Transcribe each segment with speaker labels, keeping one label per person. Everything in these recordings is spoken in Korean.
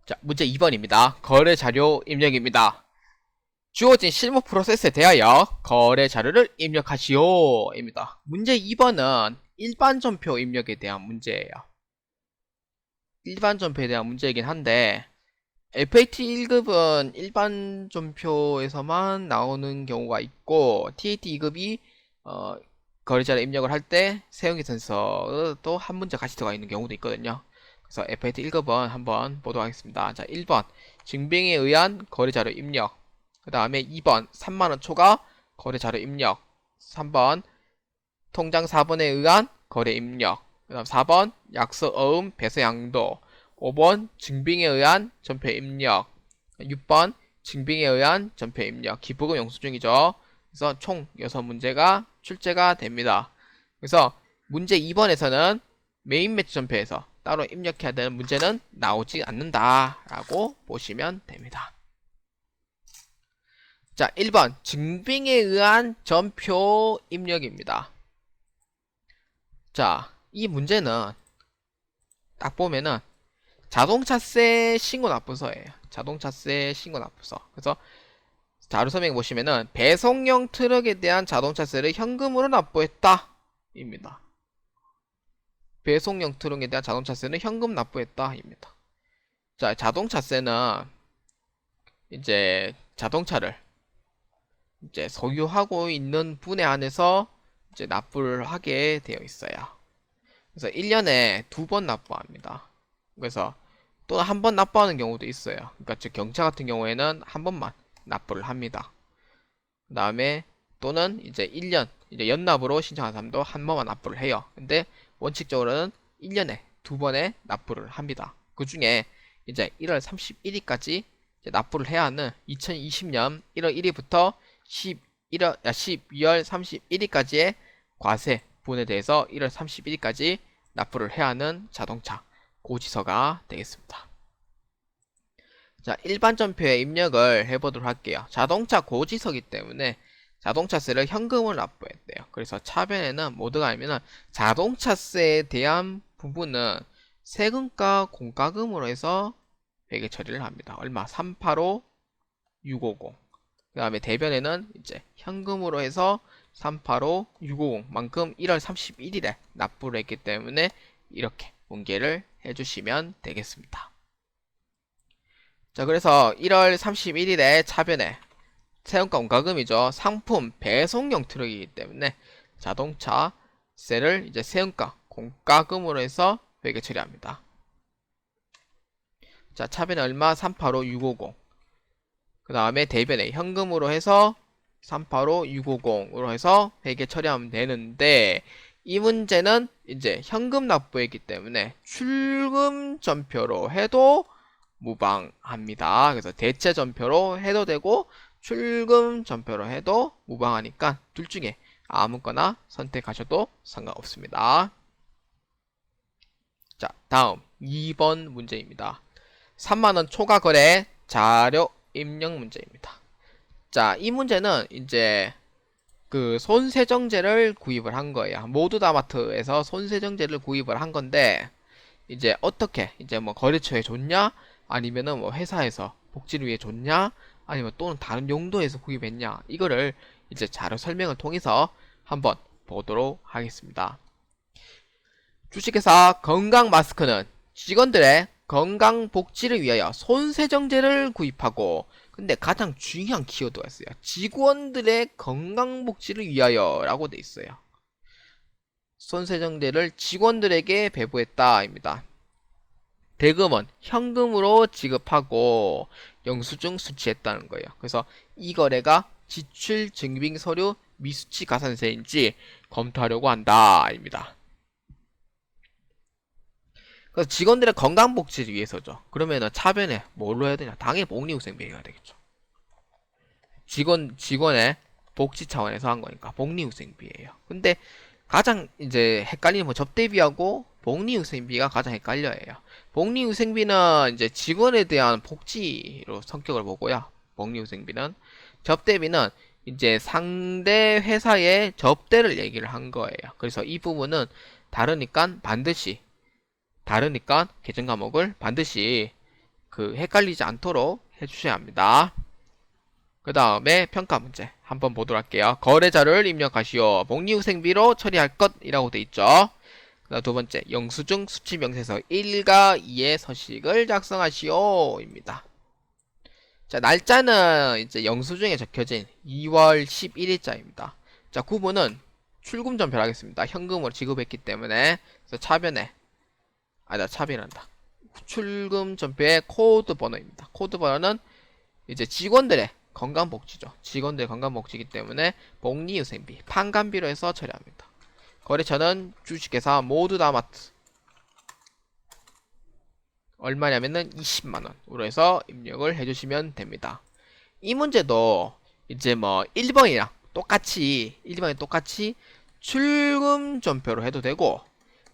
Speaker 1: 자, 문제 2번입니다. 거래 자료 입력입니다. 주어진 실무 프로세스에 대하여 거래 자료를 입력하시오. 입니다. 문제 2번은 일반 전표 입력에 대한 문제예요. 일반 전표에 대한 문제이긴 한데, FAT 1급은 일반 전표에서만 나오는 경우가 있고, TAT 2급이, 거래 자료 입력을 할 때 세용계산서도 한 문제 같이 들어가 있는 경우도 있거든요. 그래서 FAT 1급은 한번 보도록 하겠습니다. 자, 1번 증빙에 의한 거래자료 입력, 그 다음에 2번 3만원 초과 거래자료 입력, 3번 통장 4번에 의한 거래 입력, 그 다음 4번 약서 어음 배서 양도, 5번 증빙에 의한 전표 입력, 6번 증빙에 의한 전표 입력. 기부금 영수증이죠. 그래서 총 6문제가 출제가 됩니다. 그래서 문제 2번에서는 메인 매치 전표에서 따로 입력해야 되는 문제는 나오지 않는다라고 보시면 됩니다. 자, 1번 증빙에 의한 전표 입력입니다. 자, 이 문제는 딱 보면은 자동차세 신고납부서예요. 자동차세 신고납부서. 그래서 자료 설명 보시면은 배송용 트럭에 대한 자동차세를 현금으로 납부했다 입니다. 배송용 트럭에 대한 자동차세는 현금 납부했다 입니다. 자, 자동차세는 이제 자동차를 이제 소유하고 있는 분에 한해서 이제 납부를 하게 되어 있어요. 그래서 1년에 2번 납부합니다. 그래서 또 한 번 납부하는 경우도 있어요. 그러니까 즉 경차 같은 경우에는 한 번만 납부를 합니다. 그 다음에 또는 이제 1년 이제 연납으로 신청한 사람도 한 번만 납부를 해요. 근데 원칙적으로는 1년에 2번의 납부를 합니다. 그 중에 이제 1월 31일까지 납부를 해야 하는 2020년 1월 1일부터 12월 31일까지의 과세 분에 대해서 1월 31일까지 납부를 해야 하는 자동차 고지서가 되겠습니다. 자, 일반 전표에 입력을 해보도록 할게요. 자동차 고지서기 때문에 자동차세를 현금을 납부했대요. 그래서 차변에는 뭐 들어가냐면은 자동차세에 대한 부분은 세금과 공과금으로 해서 회계 처리를 합니다. 얼마? 385650. 그 다음에 대변에는 이제 현금으로 해서 385650만큼 1월 31일에 납부를 했기 때문에 이렇게 공개를 해주시면 되겠습니다. 자, 그래서 1월 31일에 차변에 세금과 공과금이죠. 상품 배송용 트럭이기 때문에 자동차세를 이제 세금과 공과금으로 해서 회계 처리합니다. 자, 차변에 얼마? 385650. 그 다음에 대변에 현금으로 해서 385650으로 해서 회계 처리하면 되는데, 이 문제는 이제 현금 납부했기 때문에 출금 전표로 해도 무방합니다. 그래서 대체 전표로 해도 되고 출금 전표로 해도 무방하니까 둘 중에 아무거나 선택하셔도 상관없습니다. 자, 다음 2번 문제입니다. 3만원 초과 거래 자료 입력 문제입니다. 자, 이 문제는 이제 그 손세정제를 구입을 한 거예요. 모두다마트에서 손세정제를 구입을 한 건데, 이제 어떻게 이제 뭐 거래처에 줬냐, 아니면은 뭐 회사에서 복지를 위해 줬냐, 아니면 또는 다른 용도에서 구입했냐, 이거를 이제 자료 설명을 통해서 한번 보도록 하겠습니다. 주식회사 건강 마스크는 직원들의 건강 복지를 위하여 손세정제를 구입하고, 근데 가장 중요한 키워드가 있어요. 직원들의 건강 복지를 위하여 라고 돼 있어요. 손세정제를 직원들에게 배부했다입니다. 대금은 현금으로 지급하고 영수증 수취했다는 거예요. 그래서 이 거래가 지출 증빙 서류 미수치 가산세인지 검토하려고 한다입니다. 그래서 직원들의 건강복지를 위해서죠. 그러면은 차변에 뭘로 해야 되냐? 당연히 복리후생비에 해야 되겠죠. 직원의 복지 차원에서 한 거니까 복리후생비예요. 근데 가장 이제 헷갈리는 뭐 접대비하고 복리후생비가 가장 헷갈려요. 복리후생비는 이제 직원에 대한 복지로 성격을 보고요. 복리후생비는 접대비는 이제 상대 회사의 접대를 얘기를 한 거예요. 그래서 이 부분은 다르니까 계정 과목을 반드시 그 헷갈리지 않도록 해주셔야 합니다. 그 다음에 평가 문제 한번 보도록 할게요. 거래자료를 입력하시오. 복리후생비로 처리할 것이라고 돼 있죠. 그 다음 두 번째, 영수증 수치 명세서 1과 2의 서식을 작성하시오 입니다. 자, 날짜는 이제 영수증에 적혀진 2월 11일자입니다. 자, 구분은 출금 전별 하겠습니다. 현금으로 지급했기 때문에. 그래서 차변에 차변한다. 출금 전표의 코드 번호입니다. 코드 번호는 이제 직원들의 건강복지죠. 직원들의 건강복지이기 때문에 복리후생비, 판관비로 해서 처리합니다. 거래처는 주식회사 모두 다 마트. 얼마냐면은 20만원으로 해서 입력을 해주시면 됩니다. 이 문제도 이제 뭐 1번이랑 똑같이 출금 전표로 해도 되고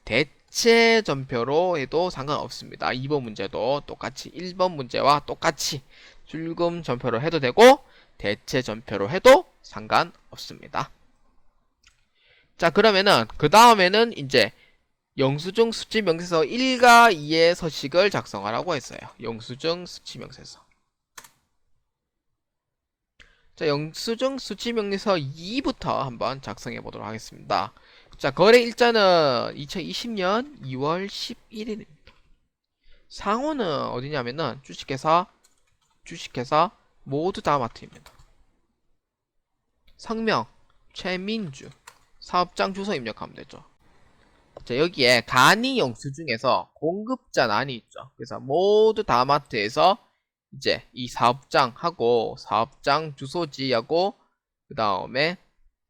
Speaker 1: 대체 전표로 해도 상관없습니다. 2번 문제도 똑같이 1번 문제와 똑같이 출금 전표로 해도 되고 대체 전표로 해도 상관없습니다. 자, 그러면은 그 다음에는 이제 영수증 수치 명세서 1과 2의 서식을 작성하라고 했어요. 영수증 수치 명세서. 자, 영수증 수치 명세서 2부터 한번 작성해 보도록 하겠습니다. 자, 거래 일자는 2020년 2월 11일입니다. 상호는 어디냐면은 주식회사 모두 다 마트입니다. 성명 최민주, 사업장 주소 입력하면 되죠. 자, 여기에 간이 영수증에서 공급자 난이 있죠. 그래서 모두 다 마트에서 이제 이 사업장하고 사업장 주소지하고 그 다음에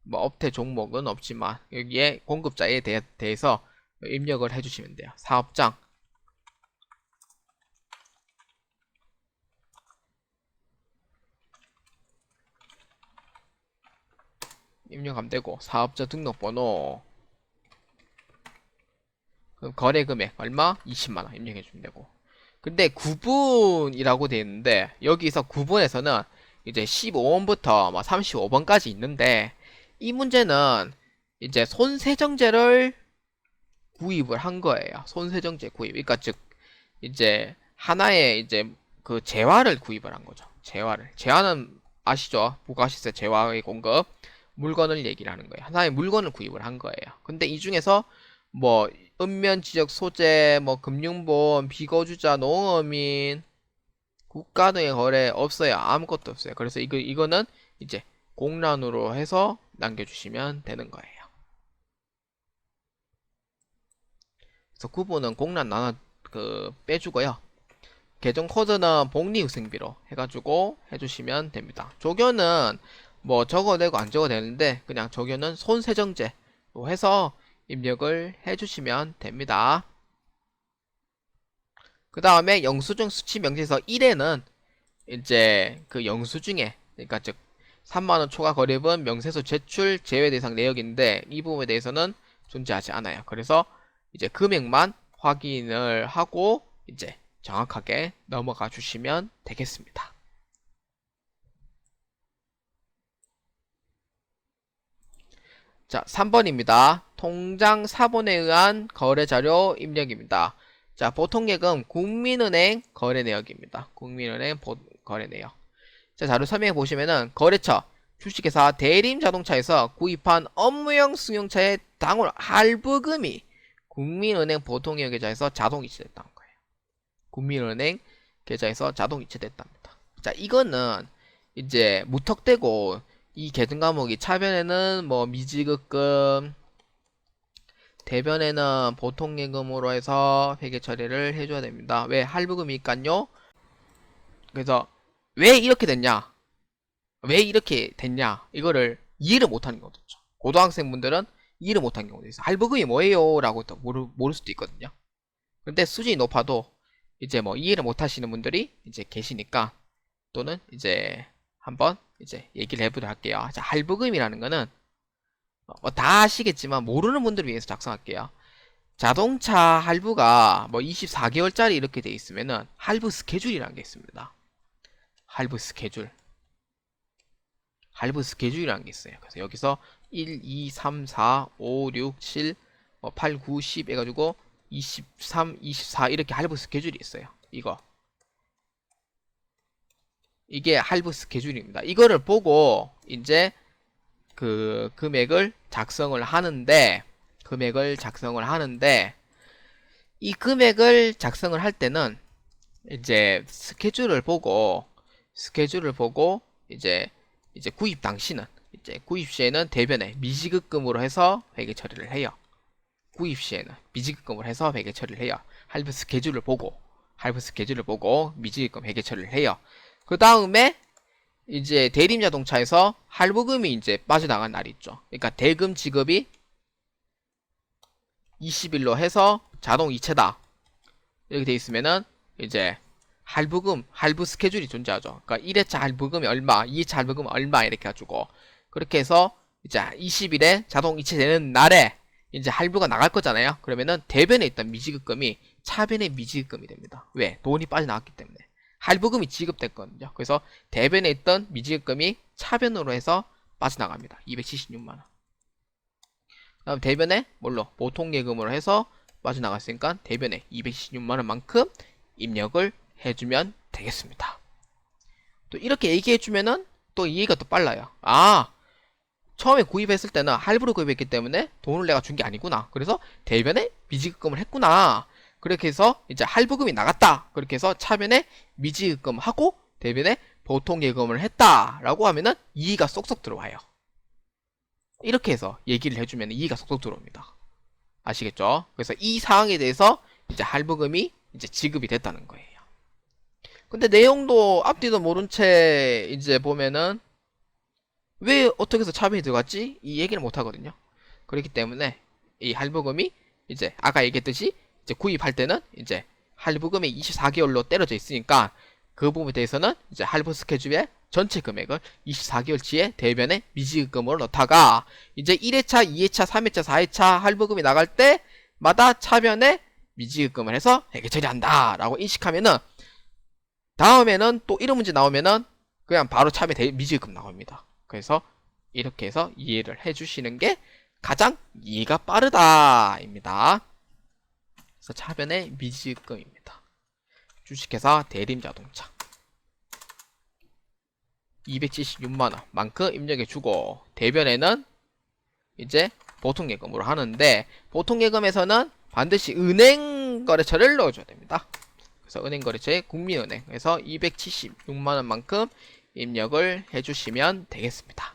Speaker 1: 뭐 업태 종목은 없지만 여기에 공급자에 대해서 입력을 해주시면 돼요. 사업장 입력하면 되고 사업자 등록번호 그럼 거래 금액 얼마? 20만원 입력해주면 되고 근데 구분이라고 되어 있는데 여기서 구분에서는 이제 15번부터 35번까지 있는데 이 문제는 이제 손세정제를 구입을 한 거예요. 손세정제 구입. 그러니까 즉 이제 하나의 이제 그 재화를 구입을 한 거죠. 재화는 아시죠? 부가시세 재화의 공급. 물건을 얘기를 하는 거예요. 하나의 물건을 구입을 한 거예요. 근데 이 중에서 뭐 읍면 지역 소재, 뭐 금융보험, 비거주자, 농어민, 국가 등의 거래 없어요. 아무것도 없어요. 그래서 이거는 이제 공란으로 해서 남겨주시면 되는 거예요. 그래서 구분은 공란 나눠 빼주고요. 계정 코드는 복리후생비로 해가지고 해주시면 됩니다. 조견은 뭐 적어도 되고 안 적어도 되는데 그냥 조견은 손세정제로 해서 입력을 해주시면 됩니다. 그 다음에 영수증 수치 명세서 1에는 이제 그 영수증에 그러니까 즉 3만원 초과 거래분 명세서 제출 제외 대상 내역인데 이 부분에 대해서는 존재하지 않아요. 그래서 이제 금액만 확인을 하고 이제 정확하게 넘어가 주시면 되겠습니다. 자, 3번입니다. 통장 사본에 의한 거래자료 입력입니다. 자, 보통예금 국민은행 거래 내역입니다. 국민은행 거래 내역. 자, 자료 설명해 보시면은 거래처 주식회사 대림자동차에서 구입한 업무용 승용차의 당월 할부금이 국민은행 보통예금 계좌에서 자동 이체됐다는 거예요. 국민은행 계좌에서 자동 이체됐답니다. 자, 이거는 이제 무턱대고 이 계정 과목이 차변에는 뭐 미지급금, 대변에는 보통예금으로 해서 회계 처리를 해줘야 됩니다. 왜? 할부금이니까요. 그래서 왜 이렇게 됐냐? 이거를 이해를 못하는 경우도 있죠. 고등학생분들은 이해를 못하는 경우도 있어요. 할부금이 뭐예요? 라고 또 모를 수도 있거든요. 근데 수준이 높아도 이제 뭐 이해를 못하시는 분들이 이제 계시니까 또는 이제 한번 이제 얘기를 해보도록 할게요. 자, 할부금이라는 거는 다 아시겠지만 모르는 분들을 위해서 작성할게요. 자동차 할부가 뭐 24개월짜리 이렇게 돼 있으면은 할부 스케줄이라는 게 있습니다. 할부 스케줄이라는 게 있어요. 그래서 여기서 1, 2, 3, 4, 5, 6, 7, 8, 9, 10 해가지고 23, 24 이렇게 할부 스케줄이 있어요. 이거 이게 할부 스케줄입니다. 이거를 보고 이제 그 금액을 작성을 하는데 이 금액을 작성을 할 때는 이제 스케줄을 보고 이제 구입 당시는 이제 구입 시에는 대변에 미지급금으로 해서 회계 처리를 해요. 구입 시에는 미지급금으로 해서 회계 처리를 해요. 할부 스케줄을 보고 미지급금 회계 처리를 해요. 그 다음에 이제 대림 자동차에서 할부금이 이제 빠져나간 날이 있죠. 그러니까 대금 지급이 20일로 해서 자동 이체다. 이렇게 돼 있으면은 이제 할부 스케줄이 존재하죠. 그러니까 1회차 할부금이 얼마, 2회차 할부금 얼마 이렇게 해가지고 그렇게 해서 이제 20일에 자동 이체되는 날에 이제 할부가 나갈 거잖아요. 그러면은 대변에 있던 미지급금이 차변의 미지급금이 됩니다. 왜? 돈이 빠져나왔기 때문에. 할부금이 지급됐거든요. 그래서 대변에 있던 미지급금이 차변으로 해서 빠져나갑니다. 276만원. 다음 대변에 뭘로? 보통예금으로 해서 빠져나갔으니까 대변에 276만원만큼 입력을 해주면 되겠습니다. 또 이렇게 얘기해주면은 또 이해가 또 빨라요. 아, 처음에 구입했을 때는 할부로 구입했기 때문에 돈을 내가 준 게 아니구나. 그래서 대변에 미지급금을 했구나. 그렇게 해서 이제 할부금이 나갔다. 그렇게 해서 차변에 미지급금하고 대변에 보통예금을 했다라고 하면은 이해가 쏙쏙 들어와요. 이렇게 해서 얘기를 해주면 이해가 쏙쏙 들어옵니다. 아시겠죠? 그래서 이 사항에 대해서 이제 할부금이 이제 지급이 됐다는 거예요. 근데 내용도 앞뒤도 모른 채 이제 보면은 왜 어떻게 해서 차변이 들어갔지? 이 얘기를 못 하거든요. 그렇기 때문에 이 할부금이 이제 아까 얘기했듯이 이제 구입할 때는 이제 할부금이 24개월로 때려져 있으니까 그 부분에 대해서는 이제 할부 스케줄의 전체 금액을 24개월치의 대변에 미지급금으로 넣다가 이제 1회차, 2회차, 3회차, 4회차 할부금이 나갈 때마다 차변에 미지급금을 해서 회계 처리한다 라고 인식하면은 다음에는 또 이런 문제 나오면은 그냥 바로 차변에 미지급금 나옵니다. 그래서 이렇게 해서 이해를 해주시는 게 가장 이해가 빠르다입니다. 그래서 차변의 미지급금입니다. 주식회사 대림자동차 276만원 만큼 입력해주고 대변에는 이제 보통예금으로 하는데 보통예금에서는 반드시 은행거래처를 넣어줘야 됩니다. 그래서 은행거래처에 국민은행에서 276만원만큼 입력을 해주시면 되겠습니다.